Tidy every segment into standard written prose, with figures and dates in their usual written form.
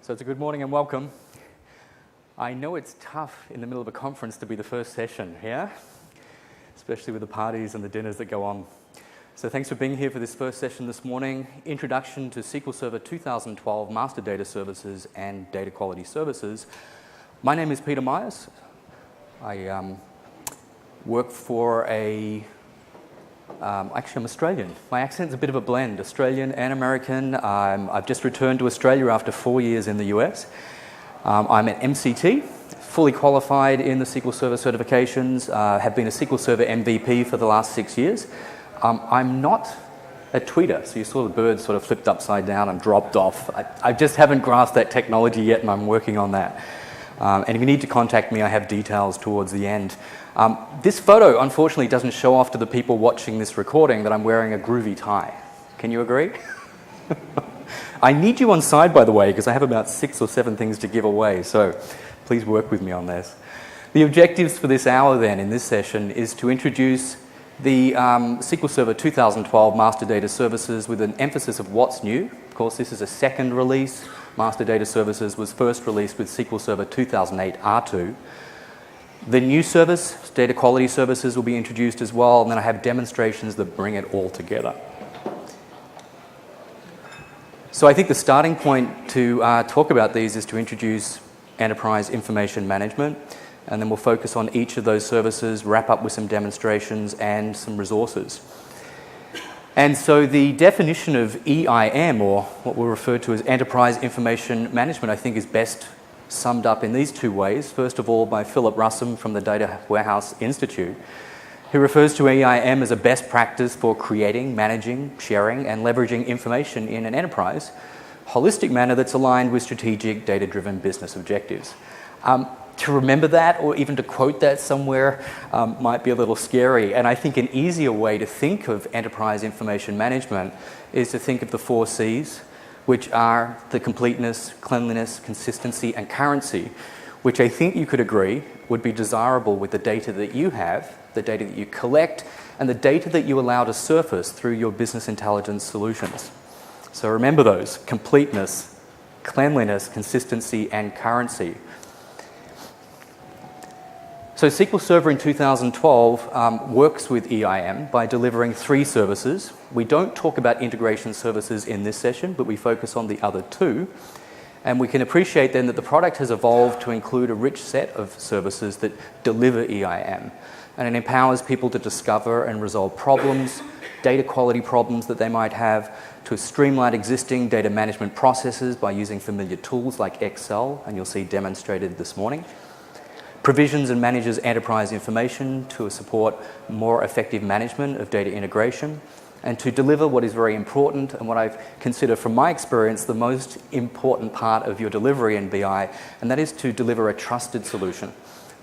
So it's a good morning and welcome. I know it's tough in the middle of a conference to be the first session, yeah? Especially with the parties and the dinners that go on. So thanks for being here for this first session this morning. Introduction to SQL Server 2012 Master Data Services and Data Quality Services. My name is Peter Myers. I work for actually I'm Australian. My accent's a bit of a blend, Australian and American. I've just returned to Australia after 4 years in the US. I'm an MCT, fully qualified in the SQL Server certifications, have been a SQL Server MVP for the last 6 years. I'm not a tweeter, so you saw the bird sort of flipped upside down and dropped off. I just haven't grasped that technology yet, and I'm working on that. And if you need to contact me, I have details towards the end. This photo, unfortunately, doesn't show off to the people watching this recording that I'm wearing a groovy tie. Can you agree? I need you on side, by the way, because I have about 6 or 7 things to give away, so please work with me on this. The objectives for this hour, then, in this session, is to introduce the SQL Server 2012 Master Data Services with an emphasis of what's new. Of course, this is a second release. Master Data Services was first released with SQL Server 2008 R2. The new service, Data Quality Services, will be introduced as well, and then I have demonstrations that bring it all together. So I think the starting point to talk about these is to introduce Enterprise Information Management, and then we'll focus on each of those services, wrap up with some demonstrations and some resources. And so the definition of EIM, or what we'll refer to as Enterprise Information Management, I think is best summed up in these 2 ways. First of all, by Philip Russum from the Data Warehouse Institute, who refers to EIM as a best practice for creating, managing, sharing, and leveraging information in an enterprise, holistic manner that's aligned with strategic, data-driven business objectives. To remember that, or even to quote that somewhere, might be a little scary. And I think an easier way to think of enterprise information management is to think of the 4 C's, which are the completeness, cleanliness, consistency, and currency, which I think you could agree would be desirable with the data that you have, the data that you collect, and the data that you allow to surface through your business intelligence solutions. So remember those: completeness, cleanliness, consistency, and currency. So SQL Server in 2012 works with EIM by delivering 3 services. We don't talk about integration services in this session, but we focus on the other 2. And we can appreciate then that the product has evolved to include a rich set of services that deliver EIM. And it empowers people to discover and resolve problems, data quality problems that they might have, to streamline existing data management processes by using familiar tools like Excel, and you'll see demonstrated this morning. Provisions and manages enterprise information to support more effective management of data integration, and to deliver what is very important and what I've considered from my experience the most important part of your delivery in BI, and that is to deliver a trusted solution,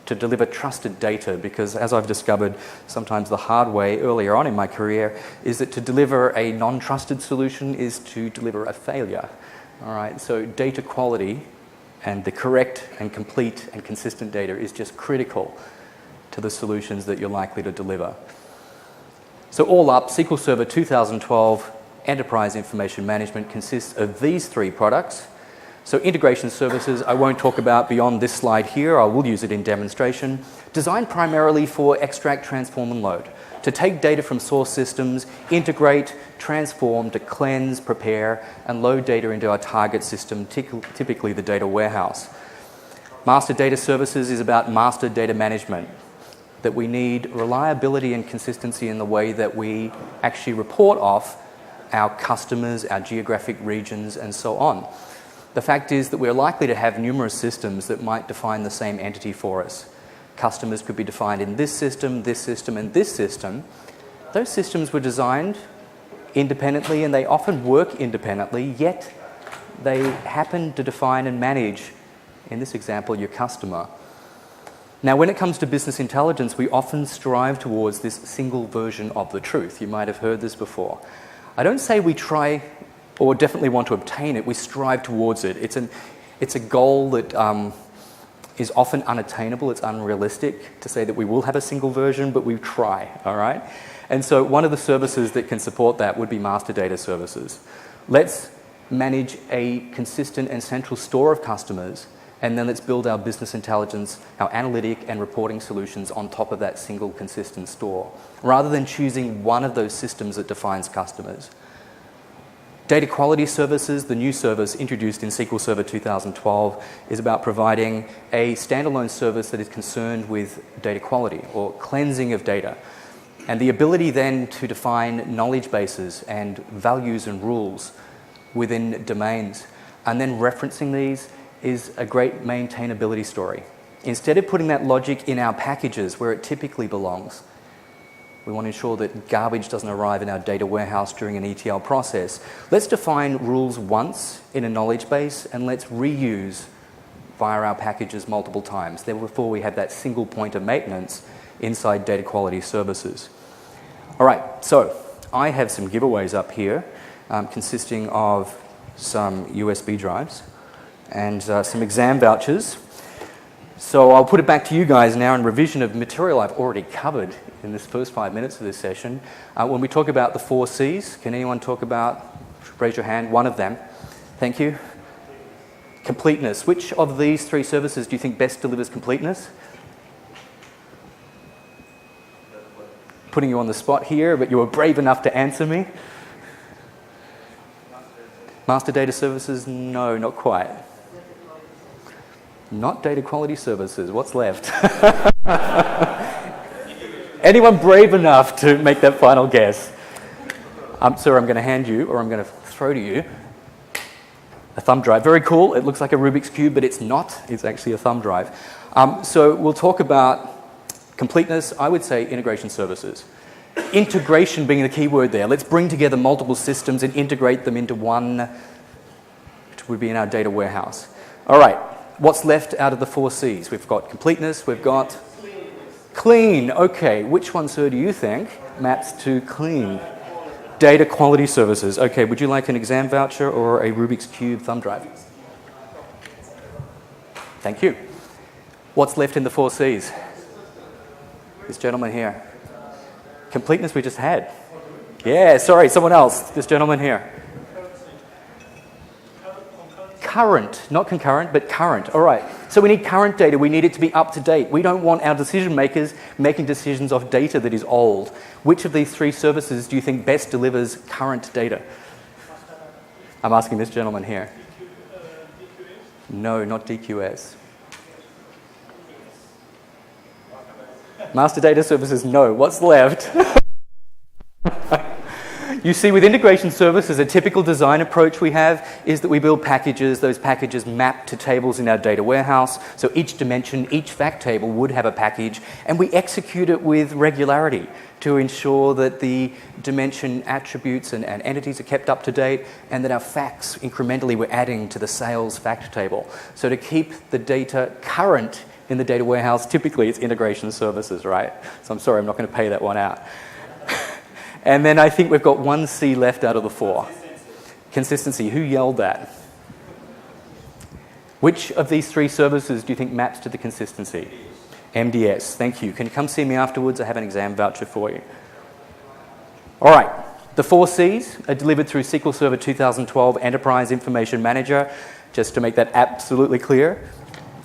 to deliver trusted data, because as I've discovered sometimes the hard way earlier on in my career is that to deliver a non-trusted solution is to deliver a failure. All right, so data quality and the correct and complete and consistent data is just critical to the solutions that you're likely to deliver. So all up, SQL Server 2012 Enterprise Information Management consists of these 3 products. So integration services I won't talk about beyond this slide here. I will use it in demonstration. Designed primarily for extract, transform, and load. To take data from source systems, integrate, transform, to cleanse, prepare, and load data into our target system, typically the data warehouse. Master Data Services is about master data management, that we need reliability and consistency in the way that we actually report off our customers, our geographic regions, and so on. The fact is that we're likely to have numerous systems that might define the same entity for us. Customers could be defined in this system, and this system. Those systems were designed independently, and they often work independently, yet they happen to define and manage, in this example, your customer. Now, when it comes to business intelligence, we often strive towards this single version of the truth. You might have heard this before. I don't say we try or definitely want to obtain it. We strive towards it. It's a goal that is often unattainable. It's unrealistic to say that we will have a single version, but we try, all right? And so one of the services that can support that would be Master Data Services. Let's manage a consistent and central store of customers, and then let's build our business intelligence, our analytic and reporting solutions on top of that single consistent store, rather than choosing one of those systems that defines customers. Data quality services, the new service introduced in SQL Server 2012, is about providing a standalone service that is concerned with data quality or cleansing of data. And the ability then to define knowledge bases and values and rules within domains, and then referencing these is a great maintainability story. Instead of putting that logic in our packages where it typically belongs, we want to ensure that garbage doesn't arrive in our data warehouse during an ETL process. Let's define rules once in a knowledge base and let's reuse via our packages multiple times. Therefore, we have that single point of maintenance inside data quality services. All right, so I have some giveaways up here consisting of some USB drives and some exam vouchers. So I'll put it back to you guys now in revision of material I've already covered in this first 5 minutes of this session. When we talk about the 4 C's, can anyone talk about, raise your hand, one of them? Thank you. Completeness. Which of these 3 services do you think best delivers completeness? Putting you on the spot here, but you were brave enough to answer me. Master data services? No, not quite. Not data quality services. What's left? Anyone brave enough to make that final guess? Sir, I'm going to hand you, or I'm going to throw to you, a thumb drive. Very cool. It looks like a Rubik's Cube, but it's not. It's actually a thumb drive. So we'll talk about completeness. I would say integration services. Integration being the key word there. Let's bring together multiple systems and integrate them into one, which would be in our data warehouse. All right. What's left out of the 4 C's? We've got completeness, we've got clean. Okay, which one, sir, do you think maps to clean? Data quality services. Okay, would you like an exam voucher or a Rubik's Cube thumb drive? Thank you. What's left in the 4 C's? This gentleman here. Completeness we just had. Yeah, sorry, someone else. This gentleman here. Current, not concurrent, but current. All right, so we need current data. We need it to be up to date. We don't want our decision makers making decisions off data that is old. Which of these 3 services do you think best delivers current data? I'm asking this gentleman here. No, not DQS. Master data services, no. What's left? You see, with integration services, a typical design approach we have is that we build packages. Those packages map to tables in our data warehouse. So each dimension, each fact table would have a package, and we execute it with regularity to ensure that the dimension attributes and entities are kept up to date, and that our facts incrementally we're adding to the sales fact table. So to keep the data current in the data warehouse, typically it's integration services, right? So I'm sorry, I'm not going to pay that one out. And then I think we've got 1 C left out of the 4. Consistency. Who yelled that? Which of these 3 services do you think maps to the consistency? MDS. Thank you. Can you come see me afterwards? I have an exam voucher for you. All right. The 4 C's are delivered through SQL Server 2012 Enterprise Information Manager. Just to make that absolutely clear,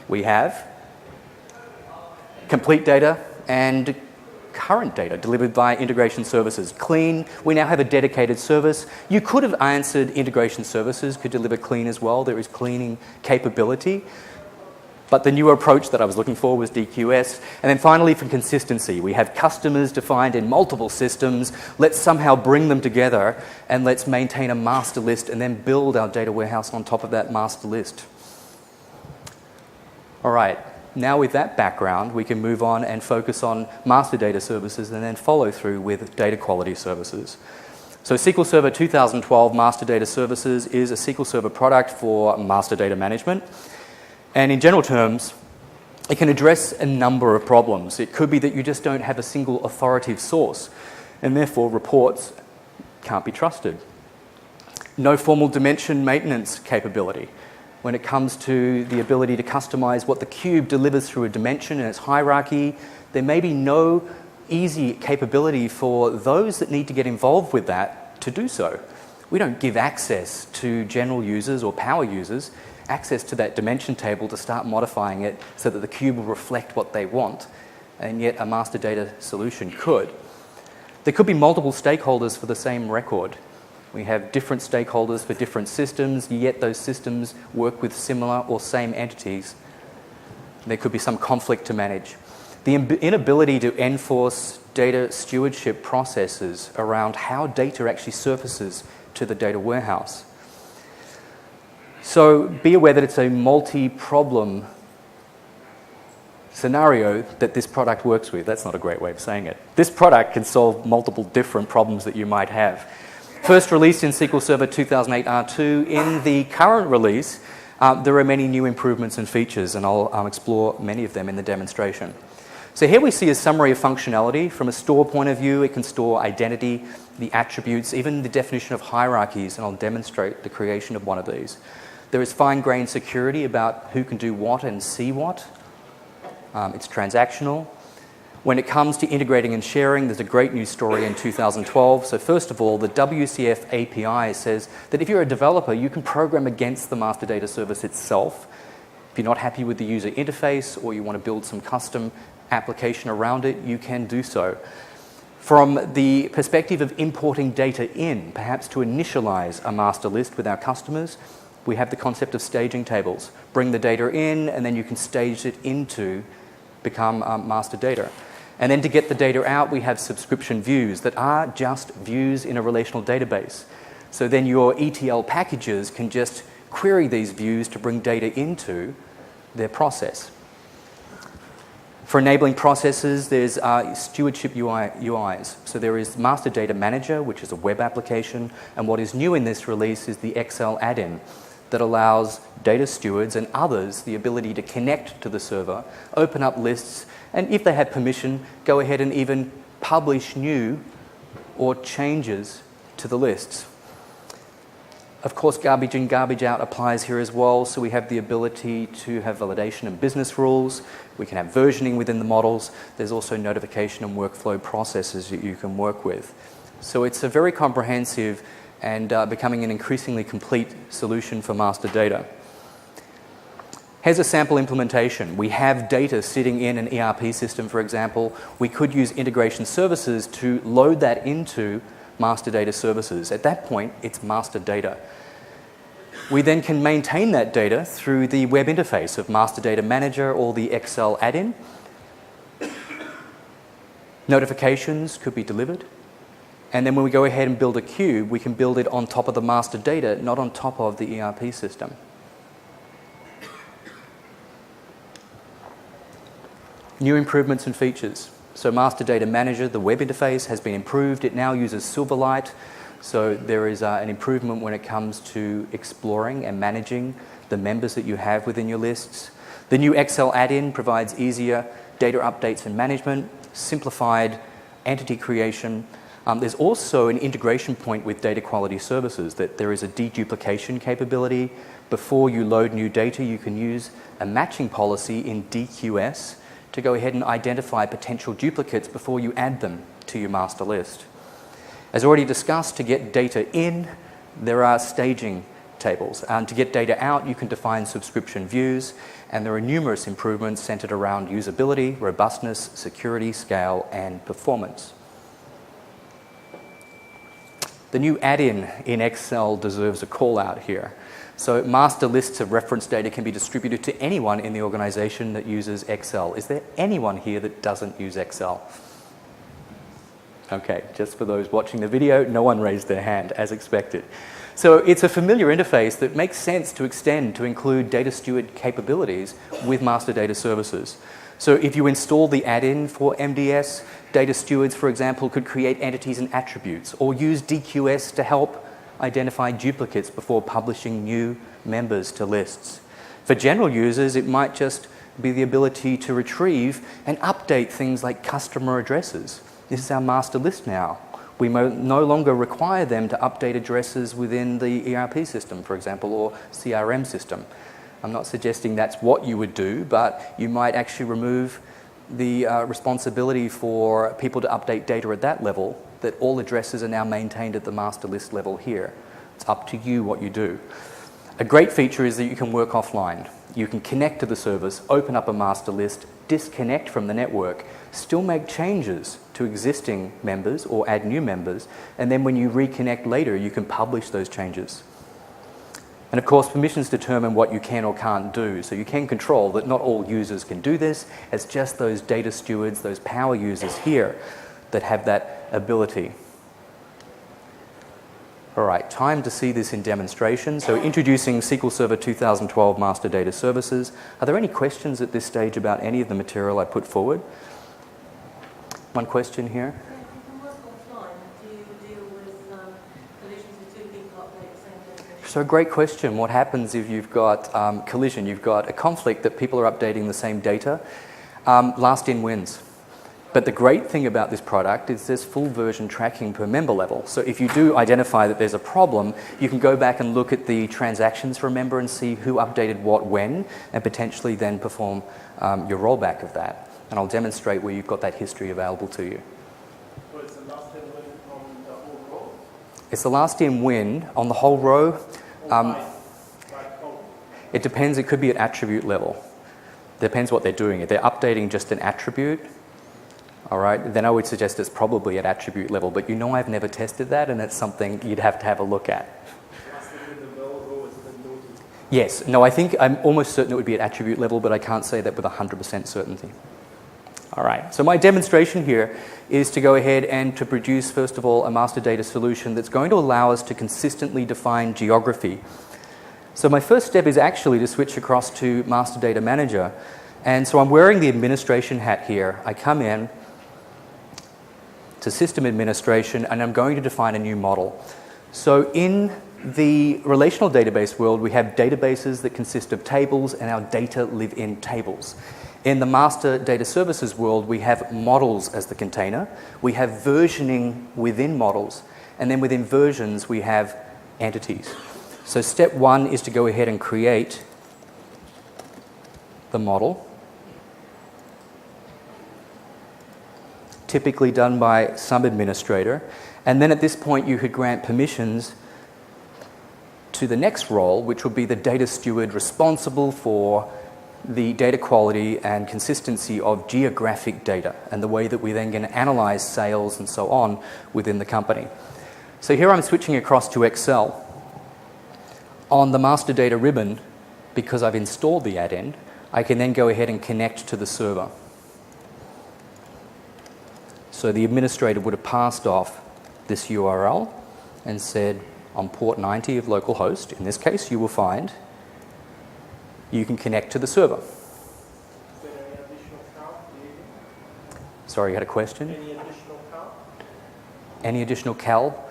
we have complete data and current data delivered via integration services. Clean, we now have a dedicated service. You could have answered integration services could deliver clean as well. There is cleaning capability. But the new approach that I was looking for was DQS. And then finally, for consistency, we have customers defined in multiple systems. Let's somehow bring them together and let's maintain a master list and then build our data warehouse on top of that master list. All right. Now with that background, we can move on and focus on master data services and then follow through with data quality services. So SQL Server 2012 Master Data Services is a SQL Server product for master data management. And in general terms, it can address a number of problems. It could be that you just don't have a single authoritative source, and therefore reports can't be trusted. No formal dimension maintenance capability. When it comes to the ability to customize what the cube delivers through a dimension and its hierarchy, there may be no easy capability for those that need to get involved with that to do so. We don't give access to general users or power users access to that dimension table to start modifying it so that the cube will reflect what they want, and yet a master data solution could. There could be multiple stakeholders for the same record. We have different stakeholders for different systems, yet those systems work with similar or same entities. There could be some conflict to manage. The inability to enforce data stewardship processes around how data actually surfaces to the data warehouse. So be aware that it's a multi-problem scenario that this product works with. That's not a great way of saying it. This product can solve multiple different problems that you might have. First released in SQL Server 2008 R2, in the current release, there are many new improvements and features, and I'll explore many of them in the demonstration. So here we see a summary of functionality. From a store point of view, it can store identity, the attributes, even the definition of hierarchies, and I'll demonstrate the creation of one of these. There is fine-grained security about who can do what and see what. It's transactional. When it comes to integrating and sharing, there's a great news story in 2012. So first of all, the WCF API says that if you're a developer, you can program against the master data service itself. If you're not happy with the user interface or you want to build some custom application around it, you can do so. From the perspective of importing data in, perhaps to initialize a master list with our customers, we have the concept of staging tables. Bring the data in, and then you can stage it into become master data. And then to get the data out, we have subscription views that are just views in a relational database. So then your ETL packages can just query these views to bring data into their process. For enabling processes, there's stewardship UIs. So there is Master Data Manager, which is a web application, and what is new in this release is the Excel add-in that allows data stewards and others the ability to connect to the server, open up lists, and if they have permission, go ahead and even publish new or changes to the lists. Of course, garbage in, garbage out applies here as well, so we have the ability to have validation and business rules. We can have versioning within the models. There's also notification and workflow processes that you can work with. So it's a very comprehensive and becoming an increasingly complete solution for master data. Here's a sample implementation. We have data sitting in an ERP system, for example. We could use integration services to load that into master data services. At that point, it's master data. We then can maintain that data through the web interface of Master Data Manager or the Excel add-in. Notifications could be delivered. And then when we go ahead and build a cube, we can build it on top of the master data, not on top of the ERP system. New improvements and features. So Master Data Manager, the web interface, has been improved. It now uses Silverlight. So there is an improvement when it comes to exploring and managing the members that you have within your lists. The new Excel add-in provides easier data updates and management, simplified entity creation. There's also an integration point with data quality services, that there is a deduplication capability. Before you load new data, you can use a matching policy in DQS to go ahead and identify potential duplicates before you add them to your master list. As already discussed, to get data in, there are staging tables. And to get data out, you can define subscription views, and there are numerous improvements centered around usability, robustness, security, scale, and performance. The new add-in in Excel deserves a call out here. So master lists of reference data can be distributed to anyone in the organization that uses Excel. Is there anyone here that doesn't use Excel? Okay, just for those watching the video, no one raised their hand, as expected. So it's a familiar interface that makes sense to extend to include data steward capabilities with master data services. So if you install the add-in for MDS, data stewards, for example, could create entities and attributes, or use DQS to help identify duplicates before publishing new members to lists. For general users, it might just be the ability to retrieve and update things like customer addresses. This is our master list now. We no longer require them to update addresses within the ERP system, for example, or CRM system. I'm not suggesting that's what you would do, but you might actually remove the responsibility for people to update data at that level, that all addresses are now maintained at the master list level here. It's up to you what you do. A great feature is that you can work offline. You can connect to the service, open up a master list, disconnect from the network, still make changes to existing members or add new members, and then when you reconnect later, you can publish those changes. And of course, permissions determine what you can or can't do, so you can control that not all users can do this. It's just those data stewards, those power users here that have that ability. All right, time to see this in demonstration. So introducing SQL Server 2012 Master Data Services. Are there any questions at this stage about any of the material I put forward? One question here. So if you can work offline, do you deal with collisions with two people update the same definition? So great question. What happens if you've got collision? You've got a conflict that people are updating the same data. Last in wins. But the great thing about this product is there's full version tracking per member level. So if you do identify that there's a problem, you can go back and look at the transactions for a member and see who updated what when, and potentially then perform your rollback of that. And I'll demonstrate where you've got that history available to you. So it's the last in win on the whole row? It's the last in win on the whole row. It depends. It could be at attribute level. Depends what they're doing. If they're updating just an attribute, all right, then I would suggest it's probably at attribute level. But you know I've never tested that, and it's something you'd have to have a look at. Yes. No, I think I'm almost certain it would be at attribute level, but I can't say that with 100% certainty. All right, so my demonstration here is to go ahead and to produce, first of all, a master data solution that's going to allow us to consistently define geography. So my first step is actually to switch across to Master Data Manager. And so I'm wearing the administration hat here. I come in to System Administration, and I'm going to define a new model. So in the relational database world, we have databases that consist of tables, and our data live in tables. In the Master Data Services world, we have models as the container. We have versioning within models, and then within versions, we have entities. So step one is to go ahead and create the model, typically done by some administrator. And then at this point, you could grant permissions to the next role, which would be the data steward responsible for the data quality and consistency of geographic data and the way that we then can analyze sales and so on within the company. So here I'm switching across to Excel. On the master data ribbon, because I've installed the add-in, I can then go ahead and connect to the server. So the administrator would have passed off this URL and said, on port 90 of localhost, in this case, you will find you can connect to the server. Is there any additional count? Sorry, you had a question? Any additional count? Any additional cal?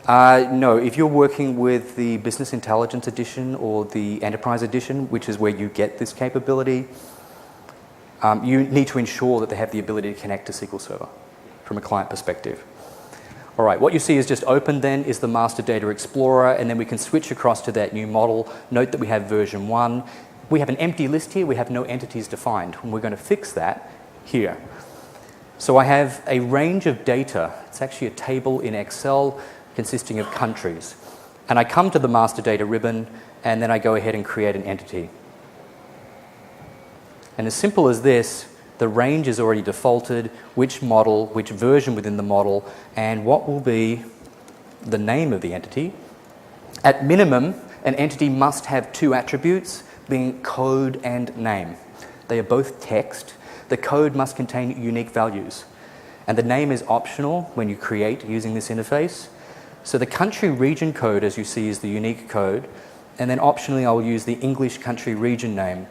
No, if you're working with the Business Intelligence Edition or the Enterprise Edition, which is where you get this capability, you need to ensure that they have the ability to connect to SQL Server from a client perspective. All right, what you see is just open then is the Master Data Explorer, and then we can switch across to that new model. Note that we have version 1. We have an empty list here. We have no entities defined, and we're going to fix that here. So I have a range of data. It's actually a table in Excel consisting of countries. And I come to the Master Data ribbon, and then I go ahead and create an entity. And as simple as this, the range is already defaulted, which model, which version within the model, and what will be the name of the entity. At minimum, an entity must have two attributes, being code and name. They are both text. The code must contain unique values. And the name is optional when you create using this interface. So the country region code, as you see, is the unique code. And then optionally, I will use the English country region name.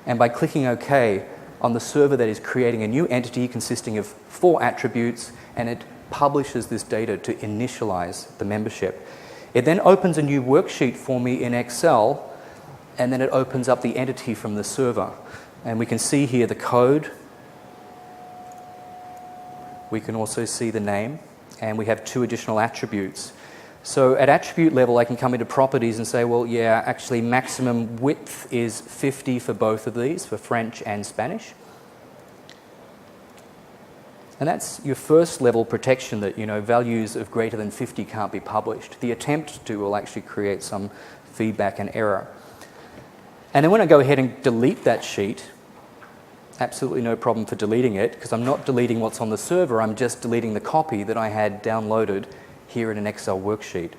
And by clicking OK, on the server that is creating a new entity consisting of 4 attributes, and it publishes this data to initialize the membership. It then opens a new worksheet for me in Excel, and then it opens up the entity from the server. And we can see here the code. We can also see the name, and we have 2 additional attributes. So at attribute level, I can come into properties and say, well, yeah, actually maximum width is 50 for both of these, for French and Spanish. And that's your first level protection that, values of greater than 50 can't be published. The attempt to will actually create some feedback and error. And then when I go ahead and delete that sheet, absolutely no problem for deleting it, because I'm not deleting what's on the server, I'm just deleting the copy that I had downloaded here in an Excel worksheet.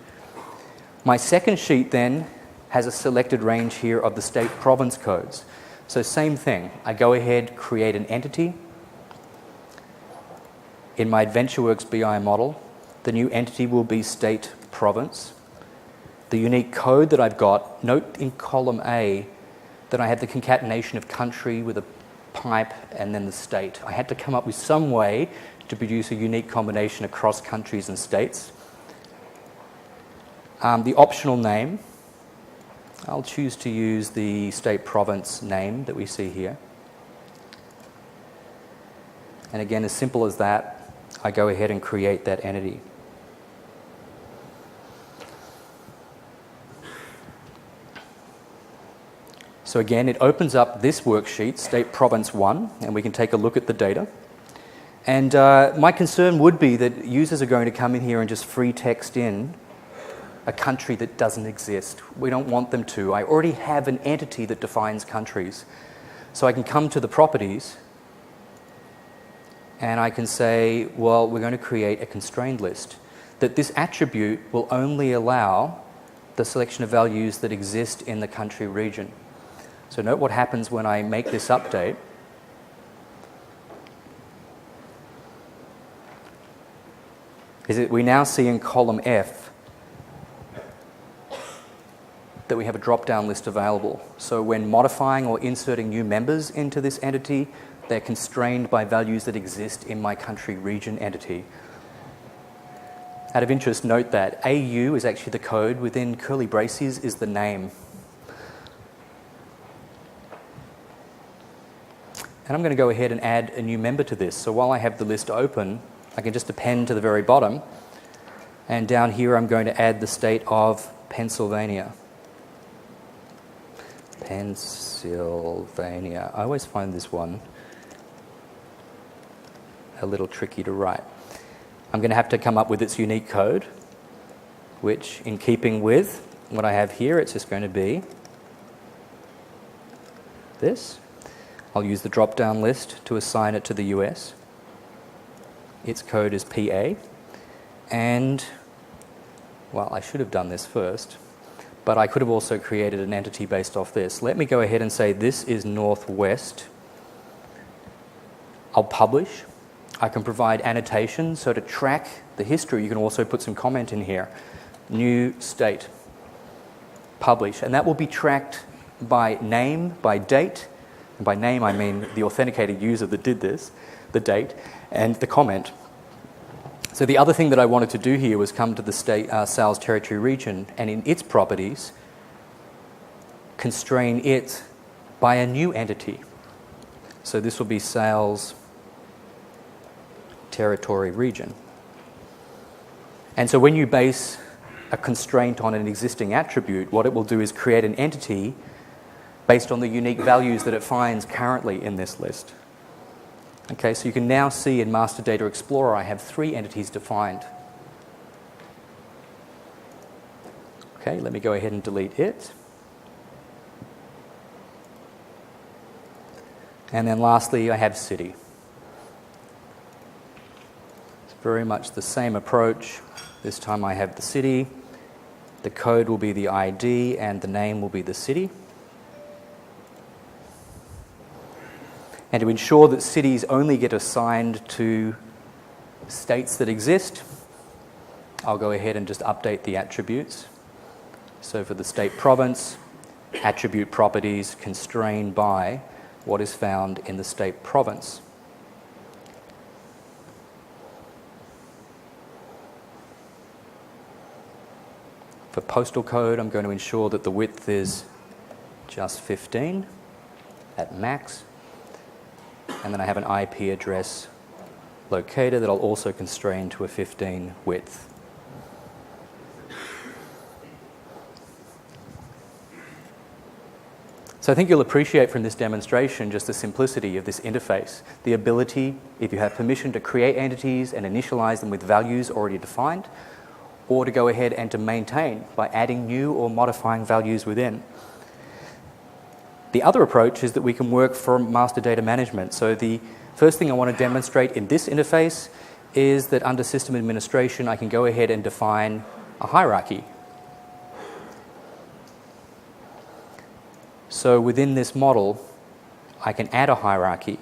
My second sheet then has a selected range here of the state province codes. So same thing, I go ahead, create an entity. In my AdventureWorks BI model, the new entity will be state province. The unique code that I've got, note in column A that I have the concatenation of country with a pipe and then the state. I had to come up with some way to produce a unique combination across countries and states. The optional name, I'll choose to use the state province name that we see here. And again, as simple as that, I go ahead and create that entity. So again, it opens up this worksheet, State Province 1, and we can take a look at the data. And my concern would be that users are going to come in here and just free text in a country that doesn't exist. We don't want them to. I already have an entity that defines countries. So I can come to the properties and I can say, well, we're going to create a constrained list. That this attribute will only allow the selection of values that exist in the country region. So note what happens when I make this update. Is that we now see in column F that we have a drop-down list available. So when modifying or inserting new members into this entity, they're constrained by values that exist in my country region entity. Out of interest, note that AU is actually the code. Within curly braces is the name. And I'm going to go ahead and add a new member to this. So while I have the list open, I can just append to the very bottom. And down here, I'm going to add the state of Pennsylvania. Pennsylvania. I always find this one a little tricky to write. I'm going to have to come up with its unique code, which, in keeping with what I have here, it's just going to be this. I'll use the drop-down list to assign it to the US. Its code is PA. And, well, I should have done this first, but I could have also created an entity based off this. Let me go ahead and say this is Northwest. I'll publish. I can provide annotations, so to track the history, you can also put some comment in here. New state, publish, and that will be tracked by name, by date, and by name I mean the authenticated user that did this, the date, and the comment. So the other thing that I wanted to do here was come to the state sales territory region and in its properties, constrain it by a new entity. So this will be sales territory region. And so when you base a constraint on an existing attribute, what it will do is create an entity based on the unique values that it finds currently in this list. Okay, so you can now see in Master Data Explorer I have 3 entities defined. Okay, let me go ahead and delete it. And then lastly, I have city. Very much the same approach. This time I have the city, the code will be the ID, and the name will be the city. And to ensure that cities only get assigned to states that exist, I'll go ahead and just update the attributes. So for the state province, attribute properties constrained by what is found in the state province. For postal code, I'm going to ensure that the width is just 15 at max. And then I have an IP address locator that I'll also constrain to a 15 width. So I think you'll appreciate from this demonstration just the simplicity of this interface, the ability, if you have permission, to create entities and initialize them with values already defined, or to go ahead and to maintain by adding new or modifying values within. The other approach is that we can work from master data management. So the first thing I want to demonstrate in this interface is that under system administration, I can go ahead and define a hierarchy. So within this model, I can add a hierarchy.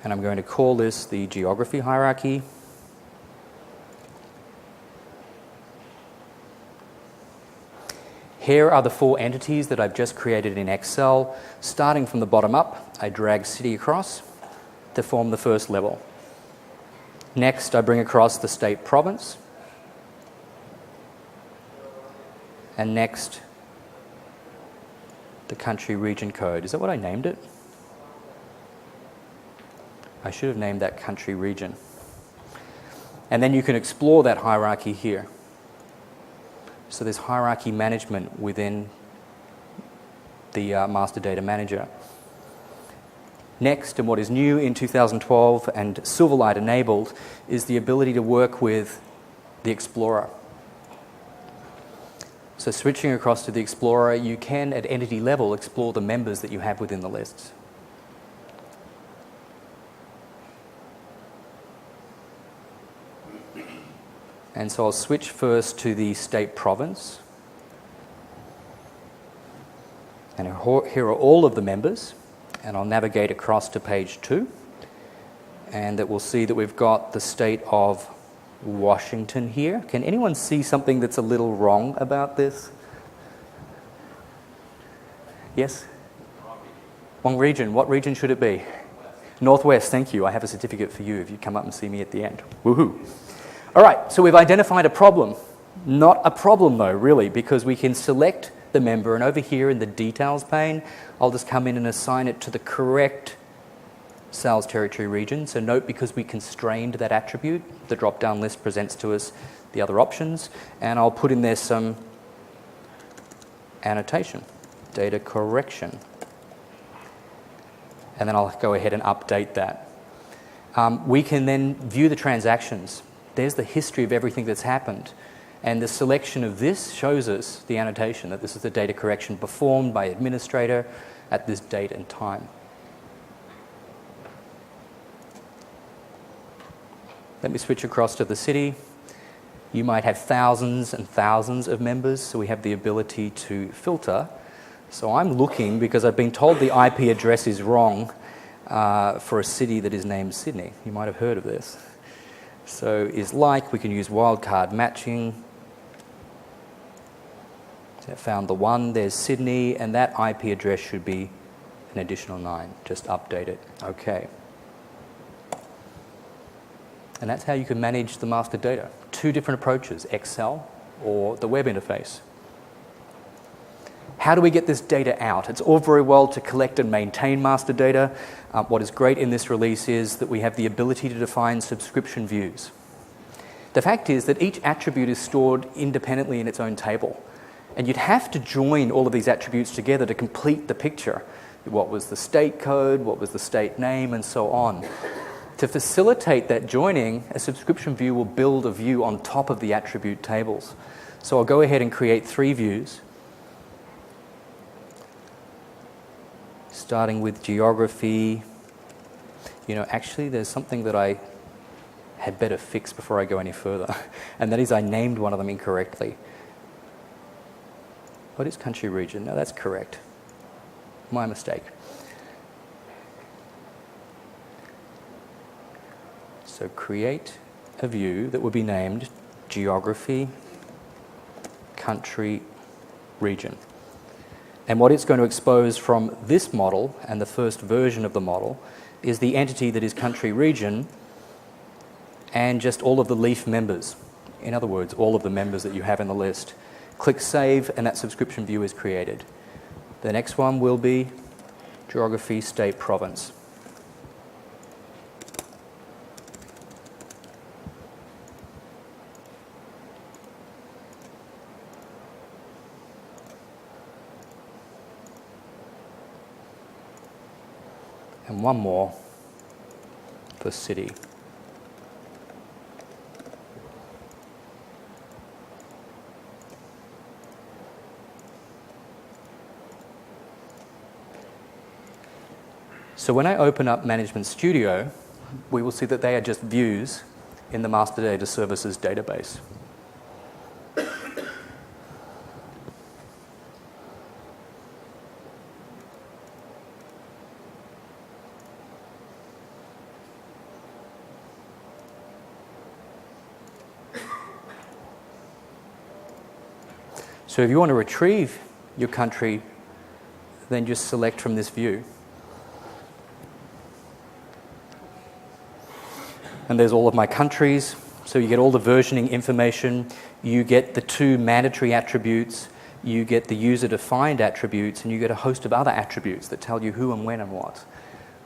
And I'm going to call this the geography hierarchy. Here are the 4 entities that I've just created in Excel. Starting from the bottom up, I drag city across to form the first level. Next, I bring across the state province. And next, the country region code. Is that what I named it? I should have named that country region. And then you can explore that hierarchy here. So there's hierarchy management within the master data manager. Next, and what is new in 2012 and Silverlight enabled, is the ability to work with the Explorer. So switching across to the Explorer, you can, at entity level, explore the members that you have within the lists. And so I'll switch first to the state province. And here are all of the members. And I'll navigate across to page 2. And that we'll see that we've got the state of Washington here. Can anyone see something that's a little wrong about this? Yes? Wrong region. What region should it be? Northwest, thank you. I have a certificate for you if you come up and see me at the end. Woohoo. All right, so we've identified a problem. Not a problem though, really, because we can select the member, and over here in the details pane, I'll just come in and assign it to the correct sales territory region. So note, because we constrained that attribute, the drop-down list presents to us the other options, and I'll put in there some annotation, data correction. And then I'll go ahead and update that. We can then view the transactions. There's the history of everything that's happened. And the selection of this shows us the annotation that this is the data correction performed by administrator at this date and time. Let me switch across to the city. You might have thousands and thousands of members, so we have the ability to filter. So I'm looking, because I've been told the IP address is wrong for a city that is named Sydney. You might have heard of this. So is like, we can use wildcard matching. So I found the one, there's Sydney, and that IP address should be an additional 9. Just update it. Okay. And that's how you can manage the master data. 2 different approaches, Excel or the web interface. How do we get this data out? It's all very well to collect and maintain master data. What is great in this release is that we have the ability to define subscription views. The fact is that each attribute is stored independently in its own table. And you'd have to join all of these attributes together to complete the picture. What was the state code, what was the state name, and so on. To facilitate that joining, a subscription view will build a view on top of the attribute tables. So I'll go ahead and create 3 views. Starting with geography. You know, actually there's something that I had better fix before I go any further. And that is I named one of them incorrectly. What is country region? No, that's correct. My mistake. So create a view that will be named geography, country, region. And what it's going to expose from this model and the first version of the model is the entity that is country region and just all of the leaf members. In other words, all of the members that you have in the list. Click Save and that subscription view is created. The next one will be geography, state, province. and one more for city. So when I open up Management Studio, we will see that they are just views in the Master Data Services database. So if you want to retrieve your country, then just select from this view. And there's all of my countries, so you get all the versioning information, you get the 2 mandatory attributes, you get the user-defined attributes, and you get a host of other attributes that tell you who and when and what.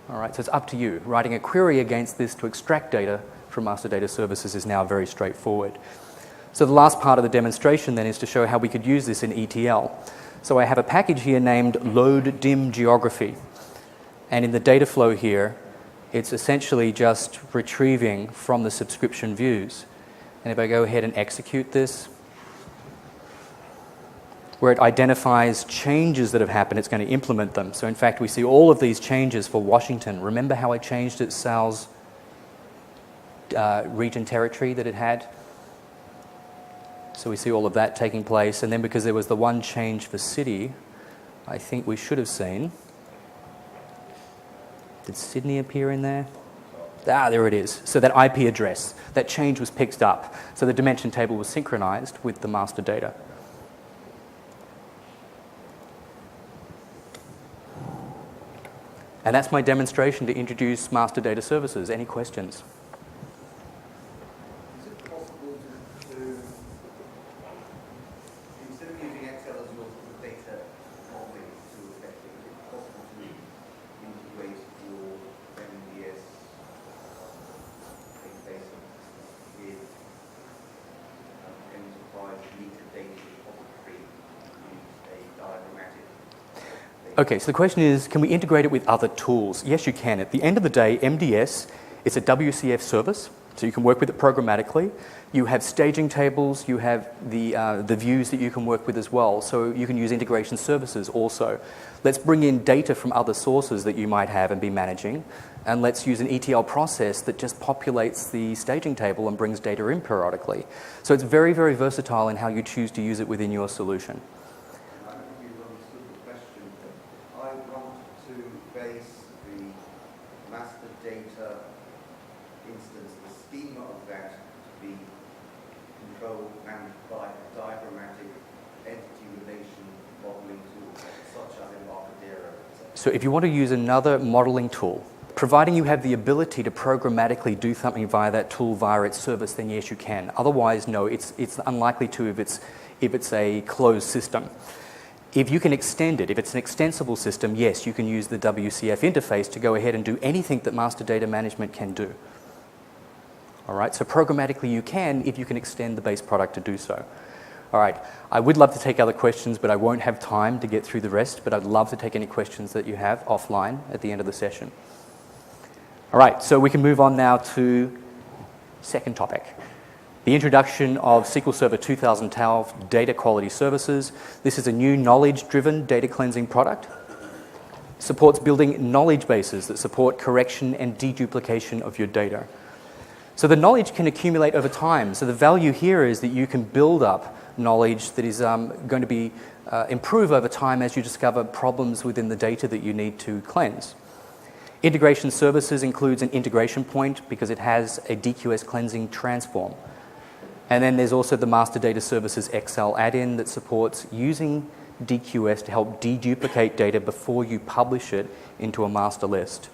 All right, so it's up to you. Writing a query against this to extract data from Master Data Services is now very straightforward. So the last part of the demonstration then is to show how we could use this in ETL. So I have a package here named load_dim_geography. And in the data flow here, it's essentially just retrieving from the subscription views. And if I go ahead and execute this, where it identifies changes that have happened, it's going to implement them. So in fact, we see all of these changes for Washington. Remember how I changed its sales region territory that it had? So we see all of that taking place. And then because there was the one change for city, I think we should have seen. Did Sydney appear in there? Ah, there it is. So that IP address, that change was picked up. So the dimension table was synchronized with the master data. And that's my demonstration to introduce Master Data Services. Any questions? Is it possible to instead of using Excel as your data modeling tool, effectively, is it possible to integrate your MDS database with enterprise metadata repository, use a diagrammatic? Okay, so the question is, can we integrate it with other tools? Yes, you can. At the end of the day, MDS is a WCF service, so you can work with it programmatically. You have staging tables, you have the views that you can work with as well, so you can use integration services also. Let's bring in data from other sources that you might have and be managing, and let's use an ETL process that just populates the staging table and brings data in periodically. So it's very, very versatile in how you choose to use it within your solution. I don't think you've understood the question. I want to base the master data instance, the schema of that, to be controlled and by a diagrammatic entity relation modeling tool, such as Embarcadero, etc. So if you want to use another modeling tool, providing you have the ability to programmatically do something via that tool, via its service, then yes, you can. Otherwise, no, it's unlikely to if it's a closed system. If you can extend it, if it's an extensible system, yes, you can use the WCF interface to go ahead and do anything that master data management can do. All right, so programmatically you can if you can extend the base product to do so. All right, I would love to take other questions, but I won't have time to get through the rest, but I'd love to take any questions that you have offline at the end of the session. All right, so we can move on now to second topic. The introduction of SQL Server 2012 Data Quality Services. This is a new knowledge-driven data cleansing product. Supports building knowledge bases that support correction and deduplication of your data. So the knowledge can accumulate over time. So the value here is that you can build up knowledge that is going to be improve over time as you discover problems within the data that you need to cleanse. Integration services includes an integration point because it has a DQS cleansing transform. And then there's also the Master Data Services XL add-in that supports using DQS to help deduplicate data before you publish it into a master list.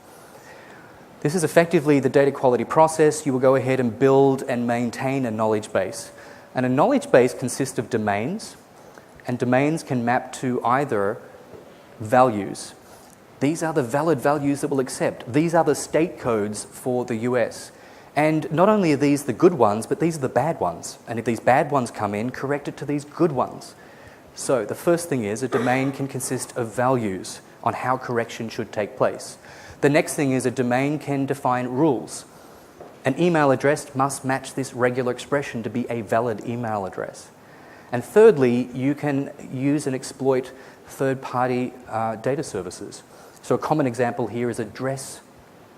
This is effectively the data quality process. You will go ahead and build and maintain a knowledge base. And a knowledge base consists of domains, and domains can map to either values. These are the valid values that we'll accept. These are the state codes for the US. And not only are these the good ones, but these are the bad ones. And if these bad ones come in, correct it to these good ones. So the first thing is a domain can consist of values on how correction should take place. The next thing is a domain can define rules. An email address must match this regular expression to be a valid email address. And thirdly, you can use and exploit third-party data services. So a common example here is address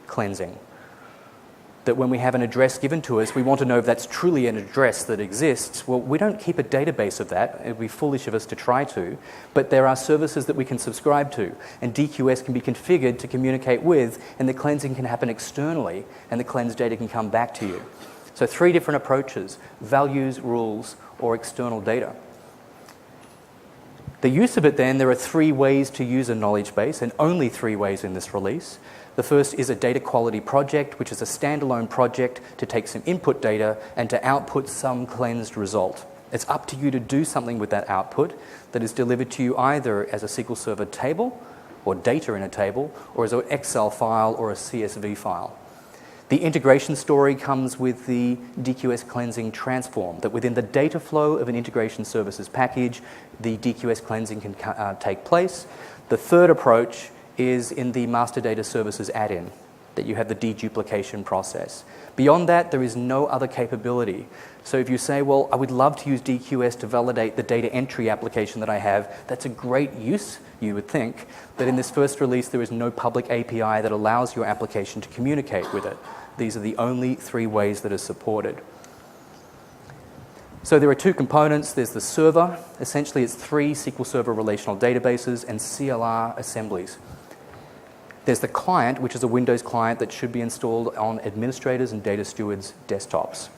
cleansing. That when we have an address given to us, we want to know if that's truly an address that exists. Well, we don't keep a database of that. It would be foolish of us to try to. But there are services that we can subscribe to, and DQS can be configured to communicate with, and the cleansing can happen externally, and the cleansed data can come back to you. So 3 different approaches: values, rules, or external data. The use of it then, there are 3 ways to use a knowledge base, and only 3 ways in this release. The first is a data quality project, which is a standalone project to take some input data and to output some cleansed result. It's up to you to do something with that output that is delivered to you either as a SQL Server table or data in a table, or as an Excel file or a CSV file. The integration story comes with the DQS cleansing transform, that within the data flow of an integration services package, the DQS cleansing can take place. The third approach is in the master data services add-in, that you have the deduplication process. Beyond that, there is no other capability. So if you say, well, I would love to use DQS to validate the data entry application that I have, that's a great use, you would think. But in this first release, there is no public API that allows your application to communicate with it. These are the only 3 ways that are supported. So there are 2 components. There's the server. Essentially, it's 3 SQL Server relational databases and CLR assemblies. There's the client, which is a Windows client that should be installed on administrators and data stewards' desktops.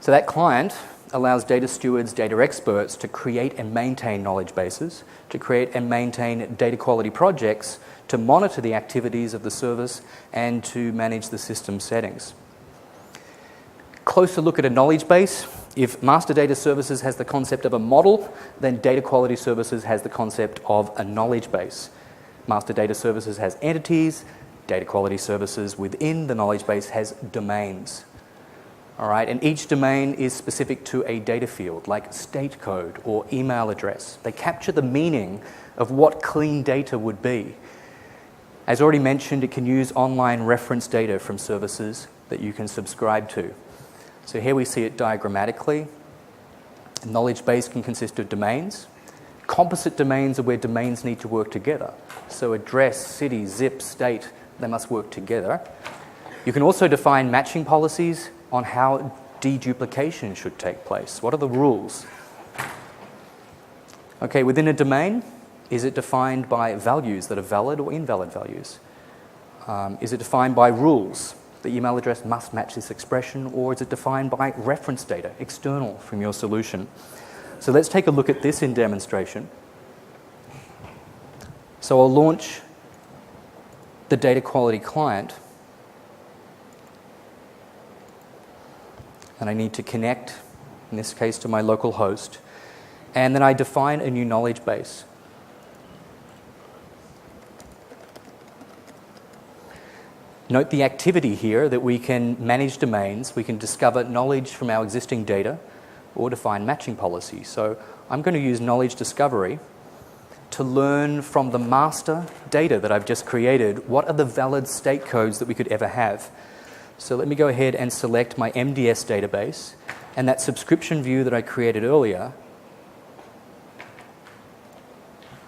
So that client allows data stewards, data experts to create and maintain knowledge bases, to create and maintain data quality projects, to monitor the activities of the service, and to manage the system settings. Closer look at a knowledge base. If master data services has the concept of a model, then data quality services has the concept of a knowledge base. Master data services has entities. Data quality services within the knowledge base has domains. All right, and each domain is specific to a data field, like state code or email address. They capture the meaning of what clean data would be. As already mentioned, it can use online reference data from services that you can subscribe to. So here we see it diagrammatically. A knowledge base can consist of domains. Composite domains are where domains need to work together. So address, city, zip, state, they must work together. You can also define matching policies on how deduplication should take place. What are the rules? Okay, within a domain, is it defined by values that are valid or invalid values? Is it defined by rules? The email address must match this expression, or is it defined by reference data, external from your solution? So let's take a look at this in demonstration. So I'll launch the data quality client, and I need to connect, in this case, to my local host, and then I define a new knowledge base. Note the activity here that we can manage domains, we can discover knowledge from our existing data, or define matching policies. So I'm going to use knowledge discovery to learn from the master data that I've just created, what are the valid state codes that we could ever have. So let me go ahead and select my MDS database, and that subscription view that I created earlier,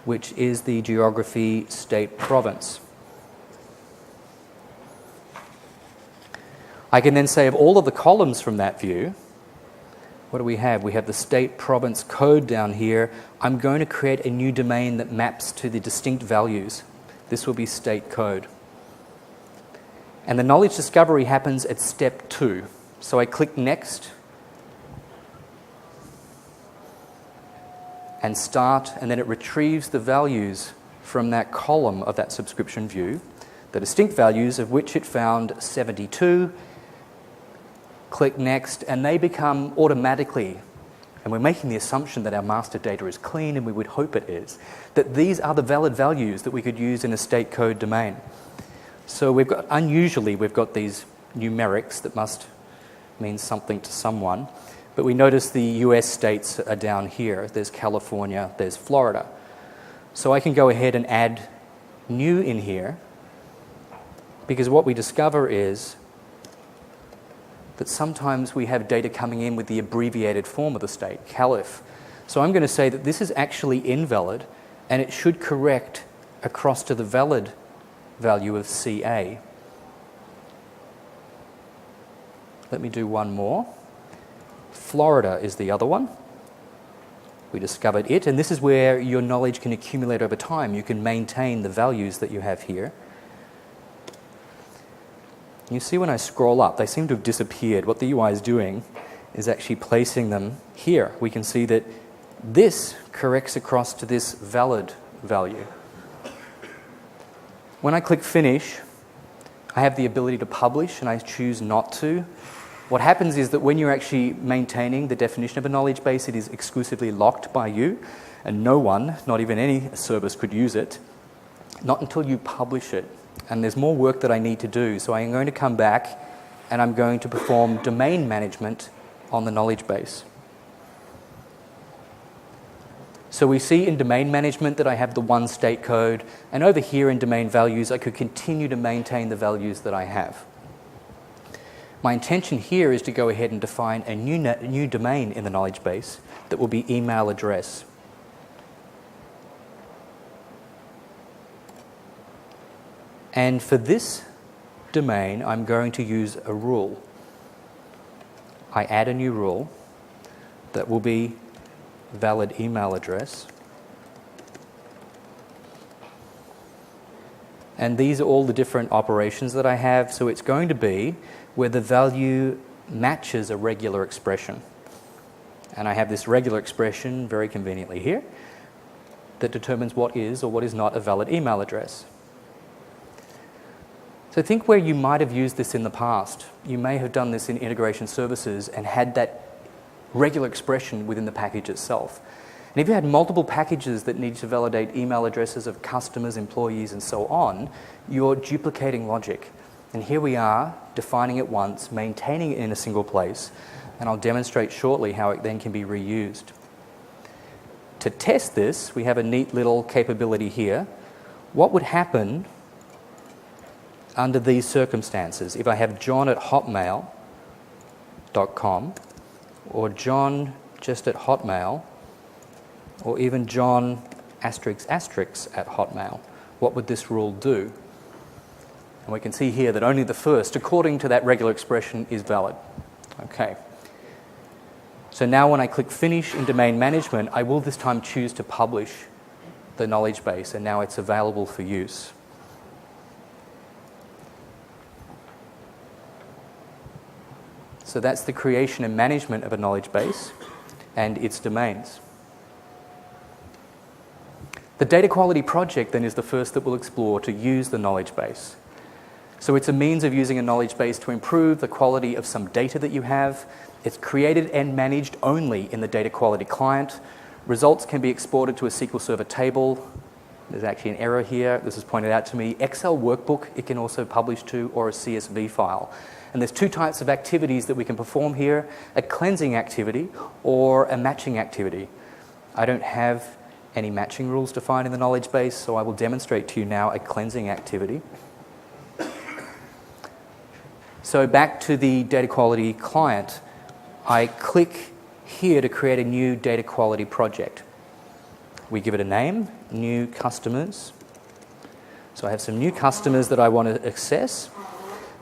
which is the geography state province. I can then say of all of the columns from that view, what do we have? We have the state province code down here. I'm going to create a new domain that maps to the distinct values. This will be state code. And the knowledge discovery happens at step 2. So I click next and start, and then it retrieves the values from that column of that subscription view, the distinct values of which it found 72. Click next, and they become automatically, and we're making the assumption that our master data is clean, and we would hope it is, that these are the valid values that we could use in a state code domain. So we've got these numerics that must mean something to someone, but we notice the US states are down here. There's California, there's Florida. So I can go ahead and add new in here, because what we discover is that sometimes we have data coming in with the abbreviated form of the state, CALIF. So I'm going to say that this is actually invalid, and it should correct across to the valid value of CA. Let me do one more. Florida is the other one. We discovered it, and this is where your knowledge can accumulate over time. You can maintain the values that you have here. You see when I scroll up, they seem to have disappeared. What the UI is doing is actually placing them here. We can see that this corrects across to this valid value. When I click Finish, I have the ability to publish, and I choose not to. What happens is that when you're actually maintaining the definition of a knowledge base, it is exclusively locked by you, and no one, not even any service, could use it, not until you publish it. And there's more work that I need to do, so I'm going to come back and I'm going to perform domain management on the knowledge base. So we see in domain management that I have the one state code, and over here in domain values, I could continue to maintain the values that I have. My intention here is to go ahead and define a new domain in the knowledge base that will be email address. And for this domain, I'm going to use a rule. I add a new rule that will be valid email address. And these are all the different operations that I have. So it's going to be where the value matches a regular expression. And I have this regular expression very conveniently here that determines what is or what is not a valid email address. So think where you might have used this in the past. You may have done this in integration services and had that regular expression within the package itself. And if you had multiple packages that need to validate email addresses of customers, employees, and so on, you're duplicating logic. And here we are, defining it once, maintaining it in a single place, and I'll demonstrate shortly how it then can be reused. To test this, we have a neat little capability here. What would happen under these circumstances if I have john at hotmail.com or john just at hotmail or even john asterisk asterisk at hotmail? What would this rule do? And we can see here that only the first, according to that regular expression, is valid. Okay. So now when I click Finish in Domain Management, I will this time choose to publish the knowledge base, and now it's available for use. So that's the creation and management of a knowledge base and its domains. The data quality project then is the first that we'll explore to use the knowledge base. So it's a means of using a knowledge base to improve the quality of some data that you have. It's created and managed only in the data quality client. Results can be exported to a SQL Server table. There's actually an error here. This is pointed out to me. Excel workbook it can also publish to, or a CSV file. And there's two types of activities that we can perform here, a cleansing activity or a matching activity. I don't have any matching rules defined in the knowledge base, so I will demonstrate to you now a cleansing activity. So back to the data quality client, I click here to create a new data quality project. We give it a name, new customers. So I have some new customers that I want to access.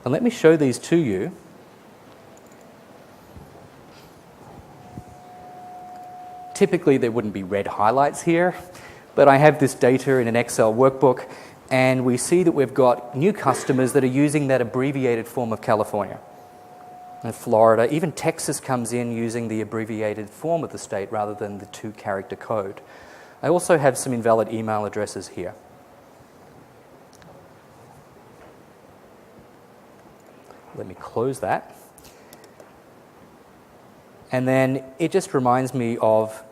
And let me show these to you. Typically, there wouldn't be red highlights here, but I have this data in an Excel workbook, and we see that we've got new customers that are using that abbreviated form of California and Florida. Even Texas comes in using the abbreviated form of the state rather than the 2-character code. I also have some invalid email addresses here. Let me close that. And then it just reminds me of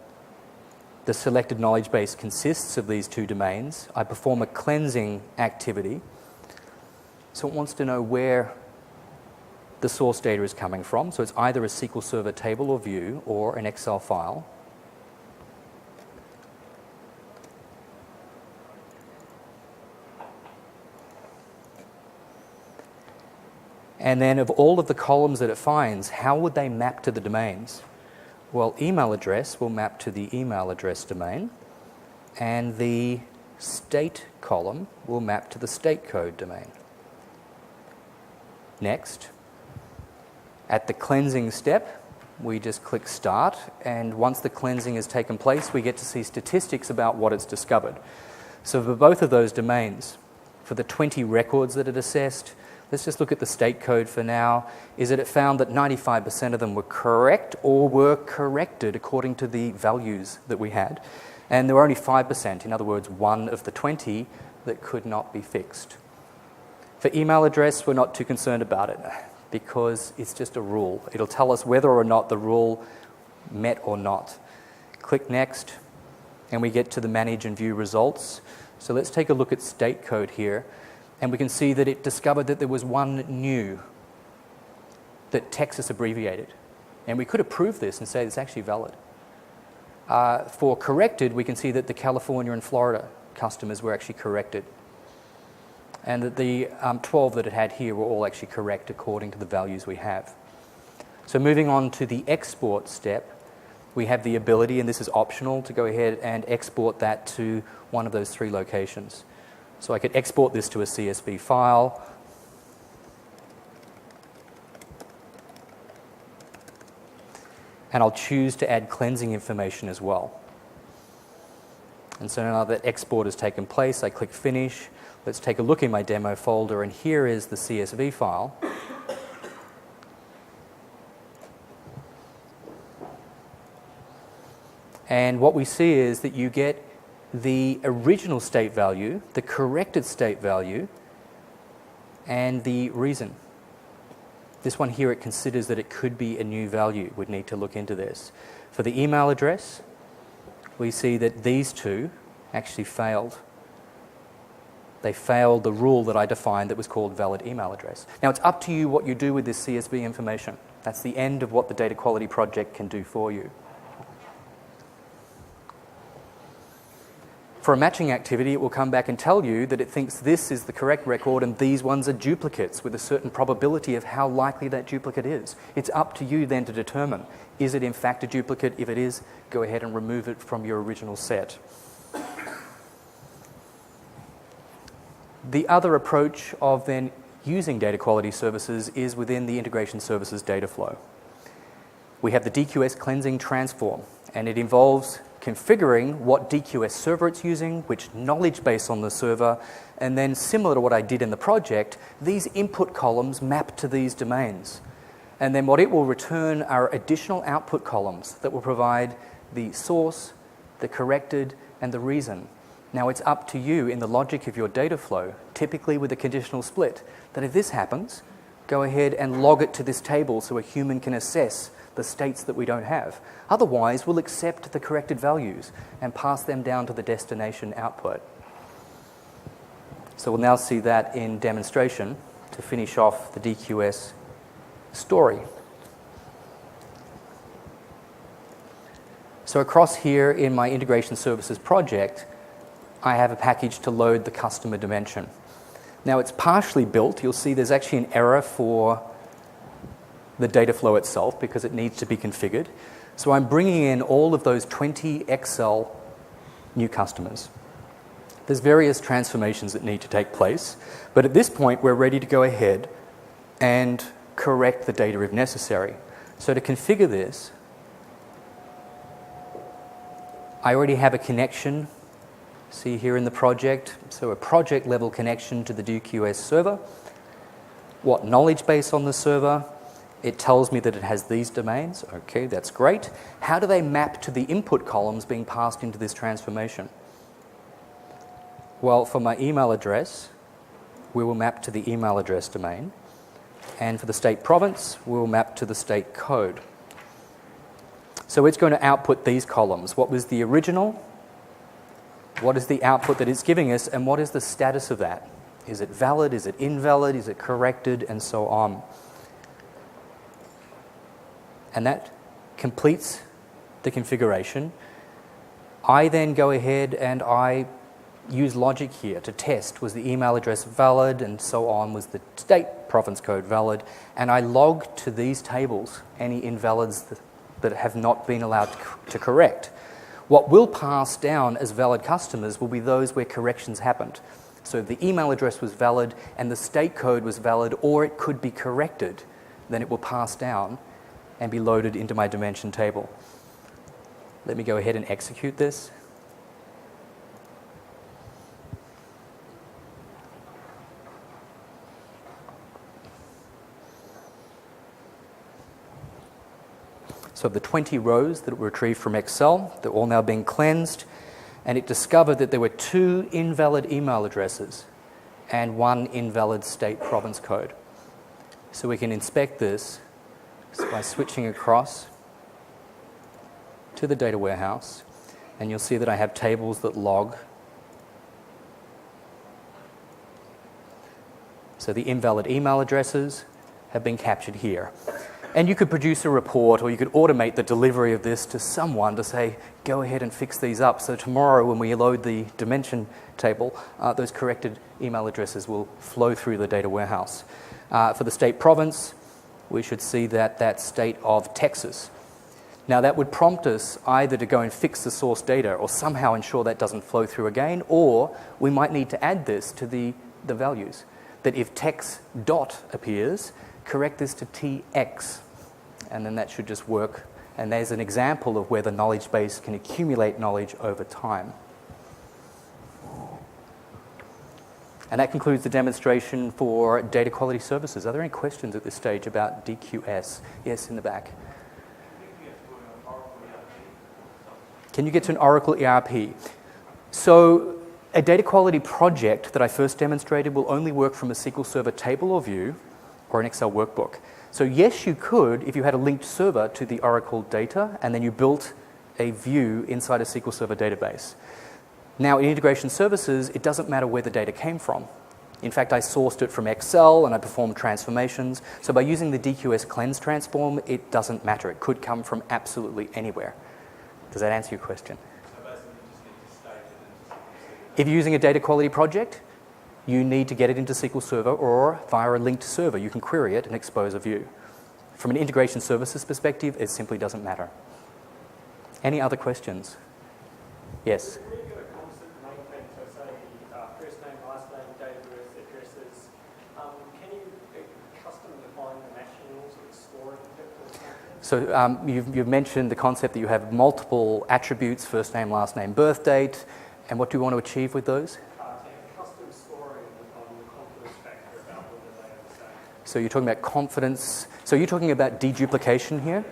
the selected knowledge base consists of these two domains. I perform a cleansing activity. So it wants to know where the source data is coming from. So it's either a SQL Server table or view or an Excel file. And then of all of the columns that it finds, how would they map to the domains? Well, email address will map to the email address domain, and the state column will map to the state code domain. Next, at the cleansing step, we just click Start, and once the cleansing has taken place, we get to see statistics about what it's discovered. So for both of those domains, for the 20 records that it assessed, let's just look at the state code for now, is that it found that 95% of them were correct or were corrected according to the values that we had. And there were only 5%, in other words, 1 of the 20, that could not be fixed. For email address, we're not too concerned about it because it's just a rule. It'll tell us whether or not the rule met or not. Click Next, and we get to the Manage and View results. So let's take a look at state code here, and we can see that it discovered that there was one new that Texas abbreviated. And we could approve this and say it's actually valid. For corrected, we can see that the California and Florida customers were actually corrected, and that the 12 that it had here were all actually correct according to the values we have. So moving on to the export step, we have the ability, and this is optional, to go ahead and export that to one of those 3 locations. So I could export this to a CSV file, and I'll choose to add cleansing information as well. And so now that export has taken place, I click Finish. Let's take a look in my demo folder, and here is the CSV file. And what we see is that you get the original state value, the corrected state value, and the reason. This one here, it considers that it could be a new value. We'd need to look into this. For the email address, we see that these 2 actually failed. They failed the rule that I defined that was called valid email address. Now, it's up to you what you do with this CSV information. That's the end of what the data quality project can do for you. For a matching activity, it will come back and tell you that it thinks this is the correct record and these ones are duplicates with a certain probability of how likely that duplicate is. It's up to you then to determine, is it in fact a duplicate? If it is, go ahead and remove it from your original set. The other approach of then using data quality services is within the integration services data flow. We have the DQS cleansing transform, and it involves configuring what DQS server it's using, which knowledge base on the server, and then similar to what I did in the project, these input columns map to these domains. And then what it will return are additional output columns that will provide the source, the corrected, and the reason. Now it's up to you in the logic of your data flow, typically with a conditional split, that if this happens, go ahead and log it to this table so a human can assess the states that we don't have. Otherwise, we'll accept the corrected values and pass them down to the destination output. So we'll now see that in demonstration to finish off the DQS story. So across here in my integration services project, I have a package to load the customer dimension. Now it's partially built. You'll see there's actually an error for the data flow itself because it needs to be configured. So I'm bringing in all of those 20 Excel new customers. There's various transformations that need to take place, but at this point we're ready to go ahead and correct the data if necessary. So to configure this, I already have a connection, see here in the project, so a project level connection to the DQS server. What knowledge base on the server? It tells me that it has these domains. Okay, that's great. How do they map to the input columns being passed into this transformation? Well, for my email address, we will map to the email address domain. And for the state province, we'll map to the state code. So it's going to output these columns. What was the original? What is the output that it's giving us? And what is the status of that? Is it valid? Is it invalid? Is it corrected? And so on. And that completes the configuration. I then go ahead and I use logic here to test, was the email address valid, and so on, was the state province code valid, and I log to these tables any invalids that have not been allowed to correct. What will pass down as valid customers will be those where corrections happened. So if the email address was valid and the state code was valid, or it could be corrected, then it will pass down and be loaded into my dimension table. Let me go ahead and execute this. So of the 20 rows that were retrieved from Excel, they're all now being cleansed, and it discovered that there were 2 invalid email addresses and 1 invalid state province code. So we can inspect this by switching across to the data warehouse, and you'll see that I have tables that log. So the invalid email addresses have been captured here. And you could produce a report, or you could automate the delivery of this to someone to say, go ahead and fix these up. So tomorrow when we load the dimension table, those corrected email addresses will flow through the data warehouse. For the state province, we should see that state of Texas. Now that would prompt us either to go and fix the source data or somehow ensure that doesn't flow through again, or we might need to add this to the values. That if tex dot appears, correct this to tx. And then that should just work. And there's an example of where the knowledge base can accumulate knowledge over time. And that concludes the demonstration for data quality services. Are there any questions at this stage about DQS? Yes, in the back. Can you get to an Oracle ERP? So a data quality project that I first demonstrated will only work from a SQL Server table or view or an Excel workbook. So yes, you could if you had a linked server to the Oracle data and then you built a view inside a SQL Server database. Now in integration services, it doesn't matter where the data came from. In fact, I sourced it from Excel and I performed transformations. So by using the DQS cleanse transform, it doesn't matter. It could come from absolutely anywhere. Does that answer your question? So basically you just need to state it. If you're using a data quality project, you need to get it into SQL Server or via a linked server. You can query it and expose a view. From an integration services perspective, it simply doesn't matter. Any other questions? Yes? When you do a constant maintain, so say first name, last name, date of birth, addresses, can you custom define the matching rules that store it? So you've mentioned the concept that you have multiple attributes, first name, last name, birth date, and what do you want to achieve with those? Custom scoring on the confidence factor about whether they are the same. So you're talking about confidence. So you're talking about deduplication here?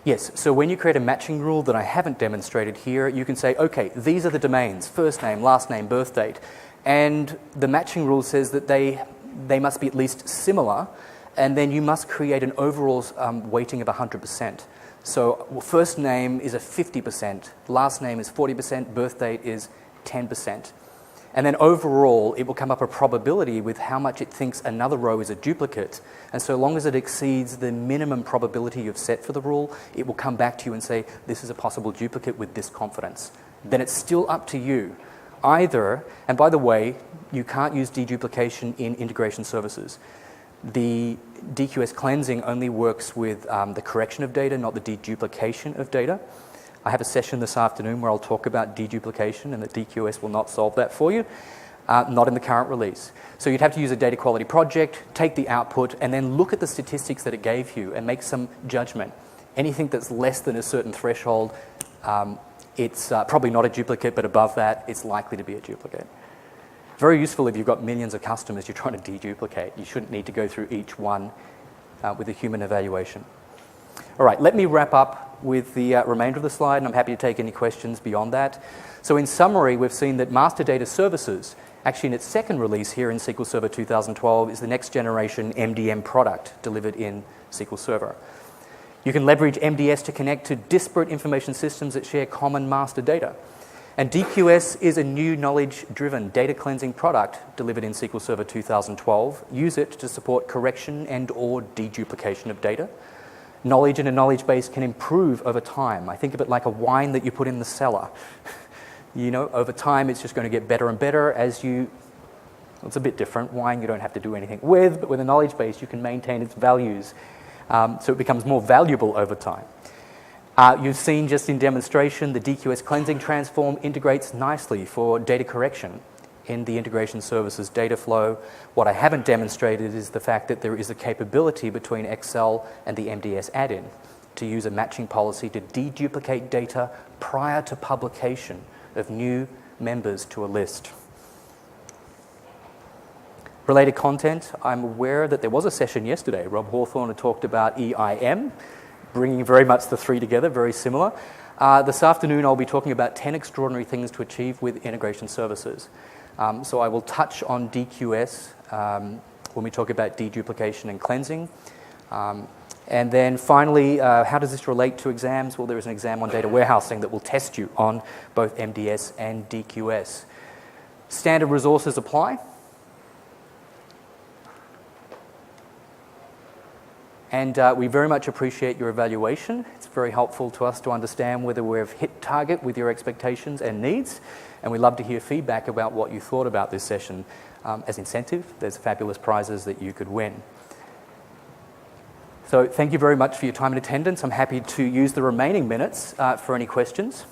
Yes. So when you create a matching rule that I haven't demonstrated here, you can say, okay, these are the domains, first name, last name, birth date. And the matching rule says that they must be at least similar, and then you must create an overall weighting of 100%. So first name is a 50%, last name is 40%, birth date is 10%. And then overall, it will come up a probability with how much it thinks another row is a duplicate. And so long as it exceeds the minimum probability you've set for the rule, it will come back to you and say, this is a possible duplicate with this confidence. Then it's still up to you. Either, and by the way, you can't use deduplication in integration services. The DQS cleansing only works with the correction of data, not the deduplication of data. I have a session this afternoon where I'll talk about deduplication, and that DQS will not solve that for you, not in the current release. So you'd have to use a data quality project, take the output, and then look at the statistics that it gave you and make some judgment. Anything that's less than a certain threshold, it's probably not a duplicate, but above that, it's likely to be a duplicate. Very useful if you've got millions of customers you're trying to deduplicate. You shouldn't need to go through each one with a human evaluation. All right, let me wrap up with the remainder of the slide, and I'm happy to take any questions beyond that. So in summary, we've seen that Master Data Services, actually in its second release here in SQL Server 2012, is the next generation MDM product delivered in SQL Server. You can leverage MDS to connect to disparate information systems that share common master data. And DQS is a new knowledge-driven data cleansing product delivered in SQL Server 2012. Use it to support correction and/or deduplication of data. Knowledge in a knowledge base can improve over time. I think of it like a wine that you put in the cellar. You know, over time, it's just going to get better and better as you, it's a bit different. Wine you don't have to do anything with, but with a knowledge base, you can maintain its values. So it becomes more valuable over time. You've seen just in demonstration, the DQS cleansing transform integrates nicely for data correction in the integration services data flow. What I haven't demonstrated is the fact that there is a capability between Excel and the MDS add-in to use a matching policy to deduplicate data prior to publication of new members to a list. Related content, I'm aware that there was a session yesterday. Rob Hawthorne had talked about EIM, bringing very much the three together, very similar. This afternoon, I'll be talking about 10 extraordinary things to achieve with integration services. So I will touch on DQS when we talk about deduplication and cleansing. And then finally, how does this relate to exams? Well, there is an exam on data warehousing that will test you on both MDS and DQS. Standard resources apply. And we very much appreciate your evaluation. It's very helpful to us to understand whether we've hit target with your expectations and needs. And we'd love to hear feedback about what you thought about this session. As incentive, there's fabulous prizes that you could win. So thank you very much for your time and attendance. I'm happy to use the remaining minutes for any questions.